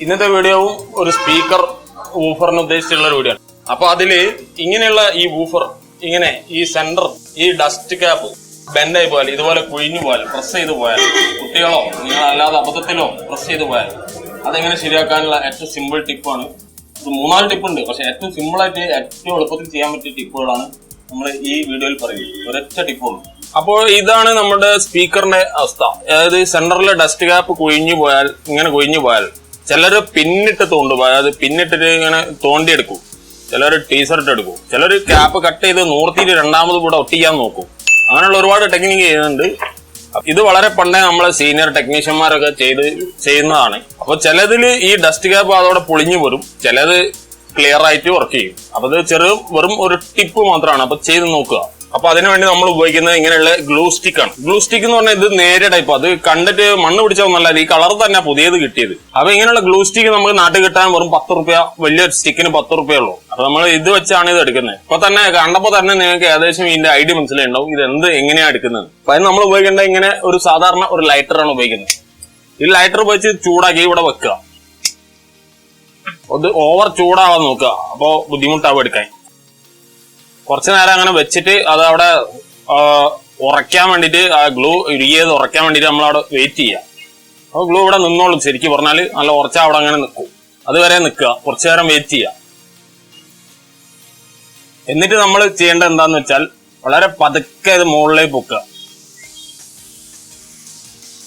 ഇന്നത്തെ വീഡിയോവും ഒരു സ്പീക്കർ വൂഫറിന് ഉദ്ദേശിച്ചുള്ള ഒരു വീഡിയോ ആണ്. അപ്പൊ അതില് ഇങ്ങനെയുള്ള ഈ വൂഫർ ഇങ്ങനെ ഈ സെന്റർ ഈ ഡസ്റ്റ് ക്യാപ്പ് ബെൻഡായി പോയാൽ ഇതുപോലെ കുഴിഞ്ഞു പോയാൽ പ്രസ് ചെയ്ത് പോയാൽ കുട്ടികളോ നിങ്ങൾ അല്ലാതെ അബദ്ധത്തിലോ പ്രസ് ചെയ്ത് പോയാൽ അതെങ്ങനെ ശരിയാക്കാനുള്ള ഏറ്റവും സിമ്പിൾ ടിപ്പാണ്. ഇത് 4 ടിപ്പുണ്ട്, പക്ഷെ ഏറ്റവും സിമ്പിളായിട്ട് ഏറ്റവും എളുപ്പത്തിൽ ചെയ്യാൻ പറ്റിയ ടിപ്പുകളാണ് നമ്മൾ ഈ വീഡിയോയിൽ പറയുന്നത്. ഒരൊറ്റ ടിപ്പുള്ളൂ. അപ്പോൾ ഇതാണ് നമ്മുടെ സ്പീക്കറിന്റെ അവസ്ഥ. അതായത് സെന്ററിലെ ഡസ്റ്റ് ക്യാപ്പ് കുഴിഞ്ഞു പോയാൽ ഇങ്ങനെ കുഴിഞ്ഞു പോയാൽ ചിലര് പിന്നിട്ട് തോണ്ടുപോയി, അതായത് പിന്നിട്ടിട്ട് ഇങ്ങനെ തോണ്ടിയെടുക്കും, ചിലര് ടീസറിട്ട് എടുക്കും, ചിലര് ക്യാപ്പ് കട്ട് ചെയ്ത് നൂർത്തിയിട്ട് രണ്ടാമത് കൂടെ ഒട്ടിക്കാൻ നോക്കും. അങ്ങനെയുള്ള ഒരുപാട് ടെക്നിക്ക് ചെയ്യുന്നുണ്ട്. ഇത് വളരെ പണ്ടേ നമ്മളെ സീനിയർ ടെക്നീഷ്യന്മാരൊക്കെ ചെയ്യുന്നതാണ്. അപ്പൊ ചിലതില് ഈ ഡസ്റ്റ് ക്യാപ്പ് അതോടെ പൊളിഞ്ഞു പോരും, ചിലത് ക്ലിയർ ആയിട്ട് വർക്ക് ചെയ്യും. അപ്പൊ ഇത് വെറും ഒരു ടിപ്പ് മാത്രമാണ്. അപ്പൊ ചെയ്ത് നോക്കുക. അപ്പൊ അതിനുവേണ്ടി നമ്മൾ ഉപയോഗിക്കുന്നത് ഇങ്ങനെയുള്ള ഗ്ലൂ സ്റ്റിക്ക് ആണ്. ഗ്ലൂ സ്റ്റിക്ക് എന്ന് പറഞ്ഞാൽ ഇത് നേരെ ടൈപ്പ്, അത് കണ്ടിട്ട് മണ്ണ് പിടിച്ചതൊന്നല്ല, ഈ കളർ തന്നെ പുതിയത് കിട്ടിയത്. അപ്പൊ ഇങ്ങനെയുള്ള ഗ്ലൂ സ്റ്റിക്ക് നമുക്ക് നാട്ടിൽ കിട്ടാൻ വെറും 10 രൂപ, വലിയൊരു സ്റ്റിക്കിന് 10 രൂപയേ ഉള്ളൂ. അപ്പൊ നമ്മൾ ഇത് വെച്ചാണ് ഇത് എടുക്കുന്നത്. ഇപ്പൊ തന്നെ കണ്ടപ്പോ തന്നെ നിങ്ങൾക്ക് ഏകദേശം ഇതിന്റെ ഐഡിയ മനസ്സിലായിട്ടുണ്ടാവും ഇത് എങ്ങനെയാണ് എടുക്കുന്നത്. അപ്പൊ അതിന് നമ്മൾ ഉപയോഗിക്കേണ്ട ഇങ്ങനെ ഒരു സാധാരണ ഒരു ലൈറ്ററാണ് ഉപയോഗിക്കുന്നത്. ഈ ലൈറ്റർ ഉപയോഗിച്ച് ചൂടാക്കി ഇവിടെ വെക്കുക. അത് ഓവർ ചൂടാവാൻ നോക്കുക, അപ്പൊ ബുദ്ധിമുട്ടാവും എടുക്കാൻ. കുറച്ചു നേരം അങ്ങനെ വെച്ചിട്ട് അത് അവിടെ ഉറയ്ക്കാൻ വേണ്ടിട്ട്, ആ ഗ്ലൂ ഉരുകിയത് ഉറയ്ക്കാൻ വേണ്ടിട്ട് നമ്മളവിടെ വെയിറ്റ് ചെയ്യുക. അപ്പൊ ഗ്ലൂ ഇവിടെ നിന്നോളും. ശരിക്കും പറഞ്ഞാൽ നല്ല ഉറച്ചാൽ അവിടെ അങ്ങനെ നിൽക്കും. അതുവരെ നിൽക്കുക, കുറച്ചു നേരം വെയിറ്റ് ചെയ്യുക. എന്നിട്ട് നമ്മൾ ചെയ്യേണ്ടത് എന്താന്ന് വെച്ചാൽ വളരെ പതുക്കെ ഇത് മുകളിലേക്ക് പൊക്കുക,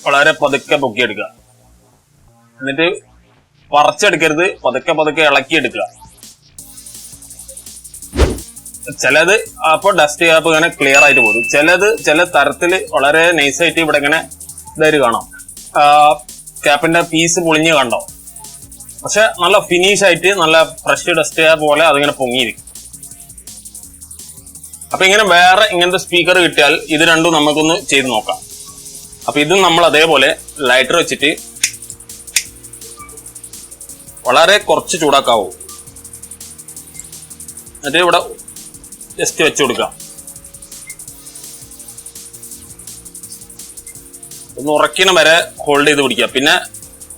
വളരെ പതുക്കെ പൊക്കിയെടുക്കുക. എന്നിട്ട് പറിച്ചെടുക്കരുത്, പതുക്കെ പതുക്കെ ഇളക്കിയെടുക്കുക. ചിലത് അപ്പൊ ഡസ്റ്റ് ക്യാപ്പ് ഇങ്ങനെ ക്ലിയർ ആയിട്ട് പോരും, ചില തരത്തില് വളരെ നൈസായിട്ട് ഇവിടെ ഇങ്ങനെ ഇതായിട്ട് കാണാം, ക്യാപ്പിന്റെ പീസ് പൊളിഞ്ഞ് കണ്ടോ. പക്ഷെ നല്ല ഫിനിഷ് ആയിട്ട് നല്ല ഫ്രഷ് ഡസ്റ്റ് ക്യാപ്പ് പോലെ അതിങ്ങനെ പൊങ്ങിയിരിക്കും. അപ്പൊ ഇങ്ങനെ വേറെ ഇങ്ങനത്തെ സ്പീക്കർ കിട്ടിയാൽ ഇത് രണ്ടും നമുക്കൊന്ന് ചെയ്ത് നോക്കാം. അപ്പൊ ഇതും നമ്മൾ അതേപോലെ ലൈറ്റർ വെച്ചിട്ട് വളരെ കുറച്ച് ചൂടാക്കാവൂ. എന്നിട്ട് ഇവിടെ ജസ്റ്റ് വെച്ചു കൊടുക്കാം. ഒന്ന് ഉറക്കിന് വരെ ഹോൾഡ് ചെയ്ത് പിടിക്കുക. പിന്നെ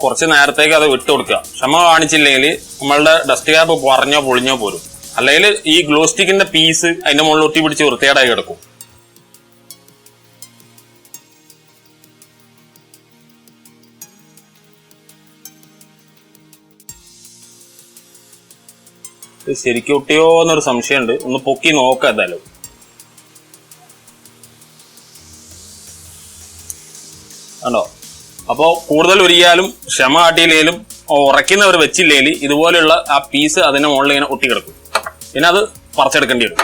കുറച്ച് നേരത്തേക്ക് അത് വിട്ടു കൊടുക്കുക. ക്ഷമ കാണിച്ചില്ലെങ്കിൽ നമ്മളുടെ ഡസ്റ്റ് ക്യാപ്പ് പറഞ്ഞോ പൊളിഞ്ഞോ പോരും. അല്ലെങ്കിൽ ഈ ഗ്ലൂ സ്റ്റിക്കിന്റെ പീസ് അതിന്റെ മുകളിൽ ഒട്ടി പിടിച്ച് വൃത്തികേടായി കിടക്കും. ശരിക്കും ഒട്ടിയോ എന്നൊരു സംശയമുണ്ട്. ഒന്ന് പൊക്കി നോക്കാം എന്തായാലും. കണ്ടോ? അപ്പോ കൂടുതൽ ഉരിയാലും ക്ഷമ കാട്ടിയില്ലേലും ഉറയ്ക്കുന്നവർ വെച്ചില്ലേലും ഇതുപോലെയുള്ള ആ പീസ് അതിന്റെ മുകളിൽ ഇങ്ങനെ ഒട്ടിക്കിടക്കും. പിന്നെ അത് പറിച്ചെടുക്കേണ്ടി വരും.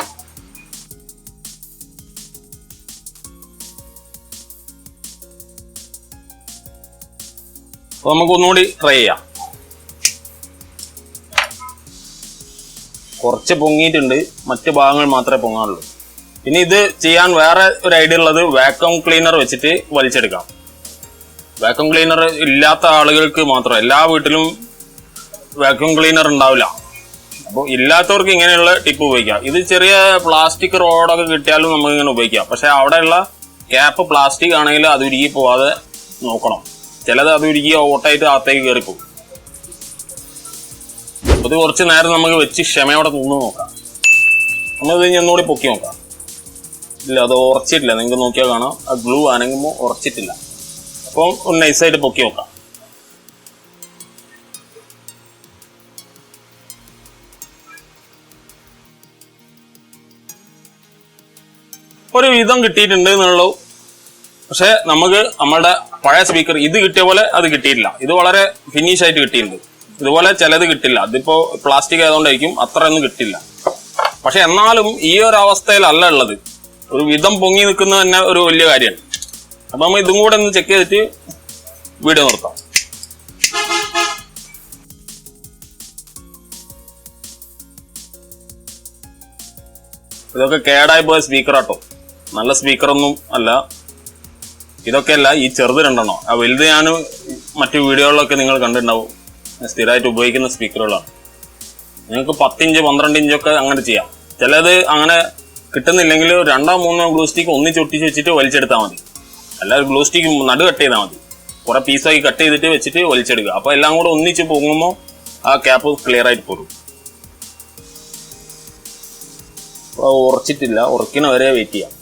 അപ്പൊ നമുക്ക് ഒന്നുകൂടി ട്രൈ ചെയ്യാം. കുറച്ച് പൊങ്ങിയിട്ടുണ്ട്, മറ്റു ഭാഗങ്ങൾ മാത്രമേ പൊങ്ങാനുള്ളൂ. പിന്നെ ഇത് ചെയ്യാൻ വേറെ ഒരു ഐഡിയ ഉള്ളത് വാക്യൂം ക്ലീനർ വെച്ചിട്ട് വലിച്ചെടുക്കാം. വാക്യൂം ക്ലീനർ ഇല്ലാത്ത ആളുകൾക്ക് മാത്രം, എല്ലാ വീട്ടിലും വാക്യൂം ക്ലീനർ ഉണ്ടാവില്ല. അപ്പോൾ ഇല്ലാത്തവർക്ക് ഇങ്ങനെയുള്ള ടിപ്പ് ഉപയോഗിക്കാം. ഇത് ചെറിയ പ്ലാസ്റ്റിക് റോഡൊക്കെ കിട്ടിയാലും നമുക്ക് ഇങ്ങനെ ഉപയോഗിക്കാം. പക്ഷെ അവിടെയുള്ള ക്യാപ്പ് പ്ലാസ്റ്റിക് ആണെങ്കിൽ അത് ഉരുകി പോവാതെ നോക്കണം. ചിലത് അത് ഉരുകി ഓട്ടായിട്ട് അകത്തേക്ക് കയറിപ്പോകും. അത് കുറച്ച് നേരം നമുക്ക് വെച്ച് ക്ഷമയോടെ നിന്ന് നോക്കാം. നമ്മളിത് ഒന്നുകൂടി പൊക്കി നോക്കാം. ഇല്ല, അത് ഉറച്ചിട്ടില്ല. നിങ്ങൾക്ക് നോക്കിയാൽ കാണാം, ആ ഗ്ലൂ അനങ്ങുമ്പോൾ ഉറച്ചിട്ടില്ല. അപ്പം ഒന്ന് നൈസായിട്ട് പൊക്കി നോക്കാം. ഒരു വിധം കിട്ടിയിട്ടുണ്ട് എന്നുള്ളൂ. പക്ഷെ നമുക്ക് നമ്മളുടെ പഴയ സ്പീക്കർ ഇത് കിട്ടിയ പോലെ അത് കിട്ടിയിട്ടില്ല. ഇത് വളരെ ഫിനിഷ് ആയിട്ട് കിട്ടിയിട്ടുണ്ട്. ഇതുപോലെ ചിലത് കിട്ടില്ല. അതിപ്പോ പ്ലാസ്റ്റിക് ആയതുകൊണ്ടായിരിക്കും അത്രയൊന്നും കിട്ടില്ല. പക്ഷെ എന്നാലും ഈ ഒരു അവസ്ഥയിലല്ല ഉള്ളത്. ഒരു വിധം പൊങ്ങി നിൽക്കുന്നത് തന്നെ ഒരു വലിയ കാര്യമാണ്. അപ്പൊ നമ്മൾ ഇതും കൂടെ ഒന്ന് ചെക്ക് ചെയ്തിട്ട് വീഡിയോ നിർത്താം. ഇതൊക്കെ കേടായി പോയ സ്പീക്കറാട്ടോ, നല്ല സ്പീക്കറൊന്നും അല്ല. ഇതൊക്കെ അല്ല, ഈ ചെറുത് രണ്ടെണ്ണോ. ആ വലുത് ഞാൻ മറ്റു വീഡിയോകളിലൊക്കെ നിങ്ങൾ കണ്ടിട്ടുണ്ടാവും. സ്ഥിരമായിട്ട് ഉപയോഗിക്കുന്ന സ്പീക്കറുകളാണ്. നിങ്ങൾക്ക് 10 ഇഞ്ച് 12 ഇഞ്ചൊക്കെ അങ്ങനെ ചെയ്യാം. ചിലത് അങ്ങനെ കിട്ടുന്നില്ലെങ്കിൽ 2-3 ഗ്ലൂ സ്റ്റിക്ക് ഒന്നിച്ചൊട്ടിച്ച് വെച്ചിട്ട് വലിച്ചെടുത്താൽ മതി. അല്ലാതെ ഗ്ലൂ സ്റ്റിക്ക് നടു കട്ട് ചെയ്താൽ മതി. കുറെ പീസായി കട്ട് ചെയ്തിട്ട് വെച്ചിട്ട് വലിച്ചെടുക്കുക. അപ്പൊ എല്ലാം കൂടെ ഒന്നിച്ച് പൊങ്ങുമ്പോൾ ആ ക്യാപ്പ് ക്ലിയർ ആയിട്ട് പോരും. ഉറച്ചിട്ടില്ല, ഉറക്കിന വരെ വെയിറ്റ് ചെയ്യാം.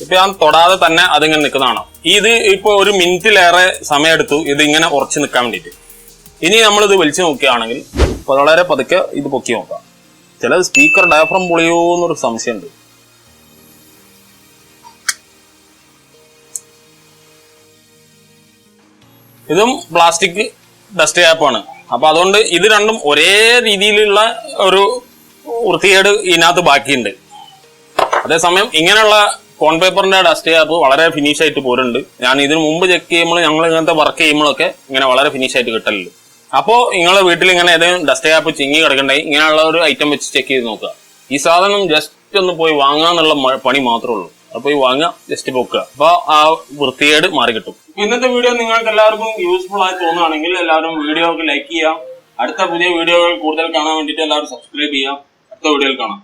ഇപ്പൊ ഞാൻ തൊടാതെ തന്നെ അതിങ്ങനെ നിൽക്കുന്നതാണ്. ഇത് ഇപ്പൊ 1 മിനിറ്റിലേറെ സമയമെടുത്തു ഇത് ഇങ്ങനെ ഉറച്ചു നിൽക്കാൻ വേണ്ടിയിട്ട്. ഇനി നമ്മളിത് വലിച്ചു നോക്കുകയാണെങ്കിൽ വളരെ പതുക്കെ ഇത് പൊക്കി നോക്കാം. ചില സ്പീക്കർ ഡയഫ്രം പൊളിയോ എന്നൊരു സംശയമുണ്ട്. ഇതും പ്ലാസ്റ്റിക് ഡസ്റ്റ് ക്യാപ്പാണ്. അപ്പൊ അതുകൊണ്ട് ഇത് രണ്ടും ഒരേ രീതിയിലുള്ള ഒരു വൃത്തികേട് ഇതിനകത്ത് ബാക്കിയുണ്ട്. അതേസമയം ഇങ്ങനെയുള്ള കോൺ പേപ്പറിന്റെ ഡസ്റ്റ് ക്യാപ്പ് വളരെ ഫിനിഷ് ആയിട്ട് പോരുന്നുണ്ട്. ഞാൻ ഇതിനു മുമ്പ് ചെക്ക് ചെയ്യുമ്പോൾ ഞങ്ങൾ ഇങ്ങനത്തെ വർക്ക് ചെയ്യുമ്പോഴൊക്കെ ഇങ്ങനെ വളരെ ഫിനിഷ് ആയിട്ട് കിട്ടലുണ്ട്. അപ്പോൾ നിങ്ങളെ വീട്ടിൽ ഇങ്ങനെ ഏതെങ്കിലും ഡസ്റ്റ് ക്യാപ്പ് ചിങ്ങി കിടക്കണ്ടെങ്കിൽ ഇങ്ങനെയുള്ള ഒരു ഐറ്റം വെച്ച് ചെക്ക് ചെയ്ത് നോക്കുക. ഈ സാധനം ജസ്റ്റ് ഒന്ന് പോയി വാങ്ങാന്നുള്ള പണി മാത്രമേ ഉള്ളൂ. അത് പോയി വാങ്ങുക, ജസ്റ്റ് പൊക്കുക. അപ്പൊ ആ വൃത്തികേട് മാറി കിട്ടും. ഇന്നത്തെ വീഡിയോ നിങ്ങൾക്ക് എല്ലാവർക്കും യൂസ്ഫുൾ ആയി തോന്നുകയാണെങ്കിൽ എല്ലാവരും വീഡിയോക്ക് ലൈക്ക് ചെയ്യാം. അടുത്ത പുതിയ വീഡിയോകൾ കൂടുതൽ കാണാൻ വേണ്ടിയിട്ട് എല്ലാവരും സബ്സ്ക്രൈബ് ചെയ്യാം. അടുത്ത വീഡിയോയിൽ കാണാം.